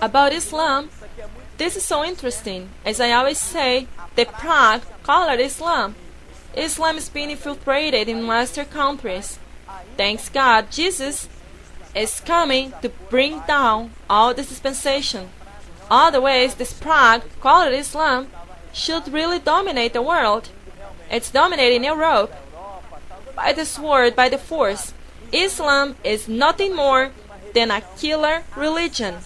About Islam, this is so interesting. As I always say, the Prague called Islam. Islam is being infiltrated in Western countries. Thanks God, Jesus is coming to bring down all this dispensation. Otherwise, this Prague called Islam should really dominate the world. It's dominating Europe. By the sword, by the force. Islam is nothing more than a killer religion.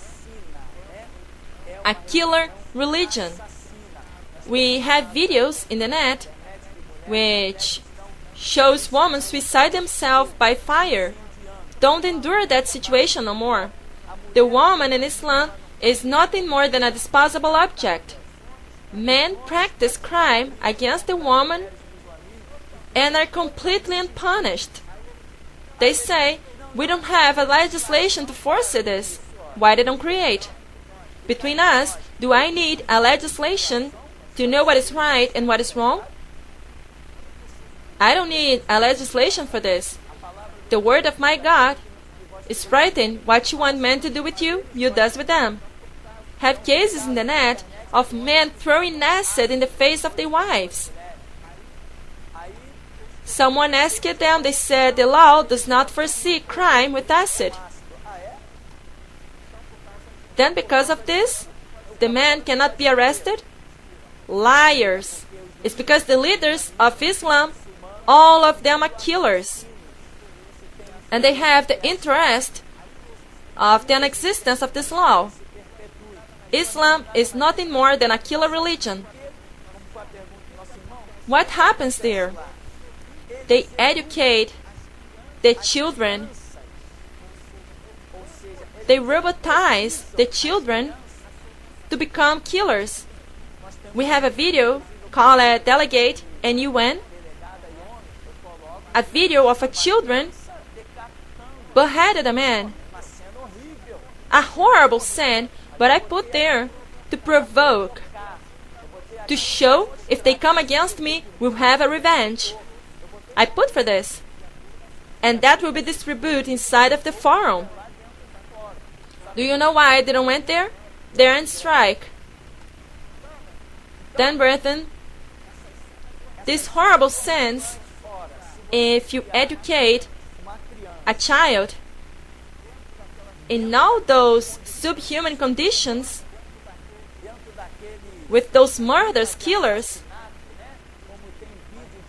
A killer religion. We have videos in the net which shows women suicide themselves by fire. Don't endure that situation no more. The woman in Islam is nothing more than a disposable object. Men practice crime against the woman and are completely unpunished. They say, we don't have a legislation to force this. Why they don't create? Between us, do I need a legislation to know what is right and what is wrong? I don't need a legislation for this. The word of my God is writing what you want men to do with you, you does with them. Have cases in the net of men throwing acid in the face of their wives. Someone asked them, they said the law does not foresee crime with acid. Then because of this, the man cannot be arrested? Liars. It's because the leaders of Islam, all of them are killers. And they have the interest of the non-existence of this law. Islam is nothing more than a killer religion. What happens there? They educate the children. They robotize the children to become killers. We have a video called Delegate and UN. A video of a children beheaded a man. A horrible sin, but I put there to provoke, to show if they come against me, we'll have a revenge. I put for this. And that will be distributed inside of the forum. Do you know why I didn't went there? They're on strike. Then, brethren, these horrible sins, if you educate a child in all those subhuman conditions, with those murderers, killers,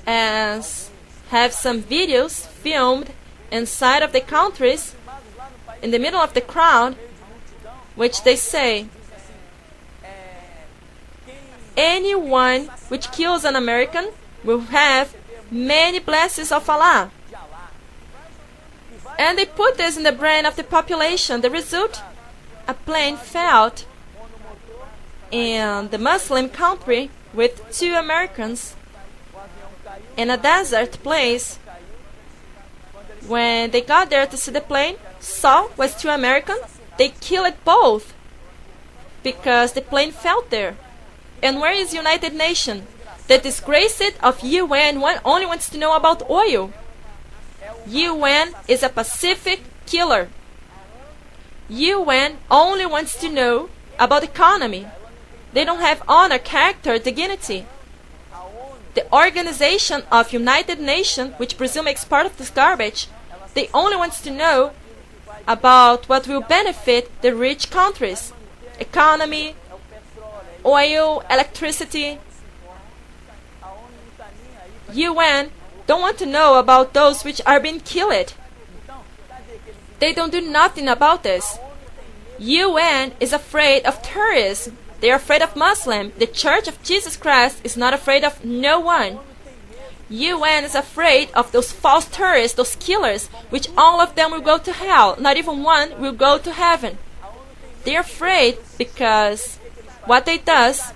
as have some videos filmed inside of the countries, in the middle of the crowd, which they say, anyone which kills an American will have many blessings of Allah. And they put this in the brain of the population. The result, a plane fell in the Muslim country with 2 Americans in a desert place. When they got there to see the plane, saw was 2 Americans, they killed both because the plane fell there. And where is United Nations? The disgrace of UN only wants to know about oil. UN is a Pacific killer. UN only wants to know about economy. They don't have honor, character, dignity. The organization of United Nations, which Brazil makes part of this garbage, they only wants to know about what will benefit the rich countries. Economy, oil, electricity. UN don't want to know about those which are being killed. They don't do nothing about this. UN is afraid of terrorism. They are afraid of Muslims. The Church of Jesus Christ is not afraid of no one. UN is afraid of those false terrorists, those killers, which all of them will go to hell. Not even one will go to heaven. They are afraid because what they does,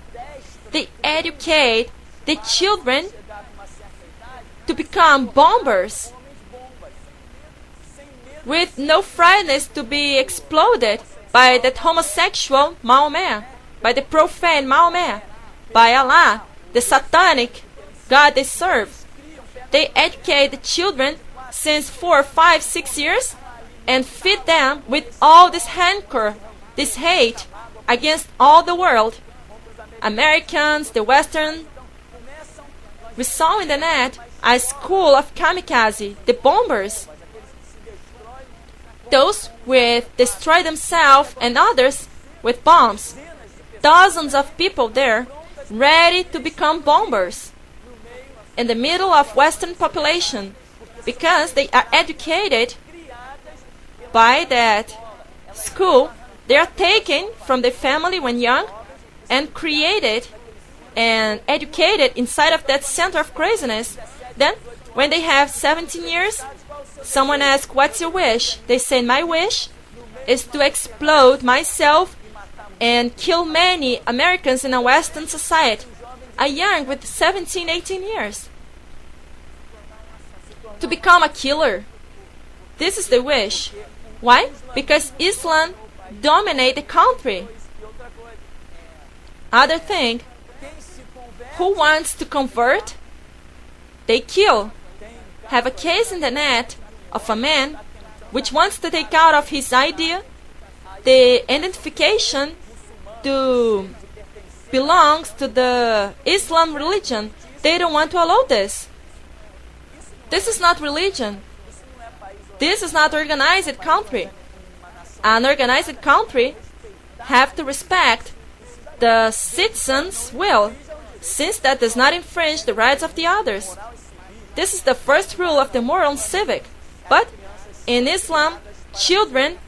they educate the children to become bombers with no frightness to be exploded by that homosexual Mahomet, by the profane Mahomet, by Allah, the satanic God they serve. They educate the children since 4, 5, 6 years and feed them with all this rancor, this hate, against all the world. Americans, the Western. We saw in the net a school of kamikaze, the bombers. Those with destroy themselves and others with bombs. Dozens of people there ready to become bombers in the middle of Western population because they are educated by that school. They are taken from the family when young and created and educated inside of that center of craziness. Then, when they have 17 years, someone asks, "What's your wish?" They say, "My wish is to explode myself and kill many Americans in a Western society." A young with 17, 18 years. To become a killer. This is the wish. Why? Because Islam dominates the country. Other thing, who wants to convert? They kill. Have a case in the net of a man which wants to take out of his idea the identification to belongs to the Islam religion. They don't want to allow this. This is not religion. This is not organized country. An organized country have to respect the citizens' will, since that does not infringe the rights of the others. This is the first rule of the moral and civic. But in Islam, children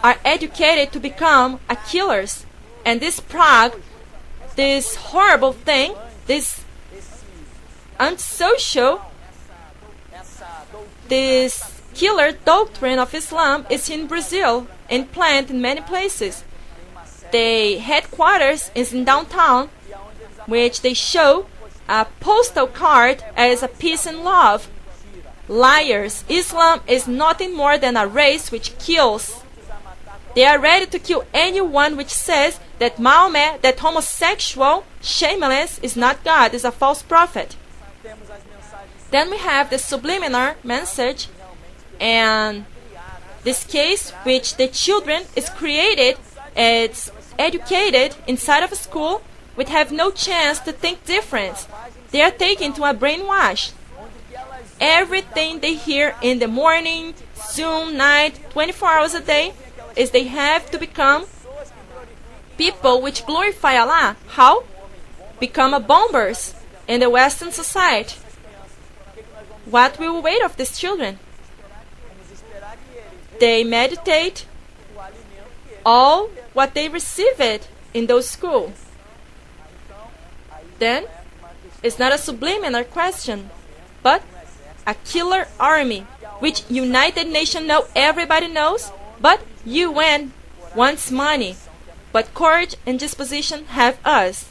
are educated to become a killers. And this Prague, this horrible thing, this unsocial, this killer doctrine of Islam is in Brazil and planted in many places. The headquarters is in downtown, which they show a postal card as a peace and love. Liars. Islam is nothing more than a race which kills. They are ready to kill anyone which says that Mahomet, that homosexual, shameless, is not God, is a false prophet. Then we have the subliminal message, and this case which the children is created, it's educated inside of a school, which have no chance to think different. They are taken to a brainwash. Everything they hear in the morning, Zoom, night, 24 hours a day, is they have to become people which glorify Allah. How? Become a bombers in the Western society. What will we wait of these children? They meditate all what they receive it in those schools. Then, it's not a subliminal question, but a killer army, which United Nations know everybody knows, but UN wants money, but courage and disposition have us.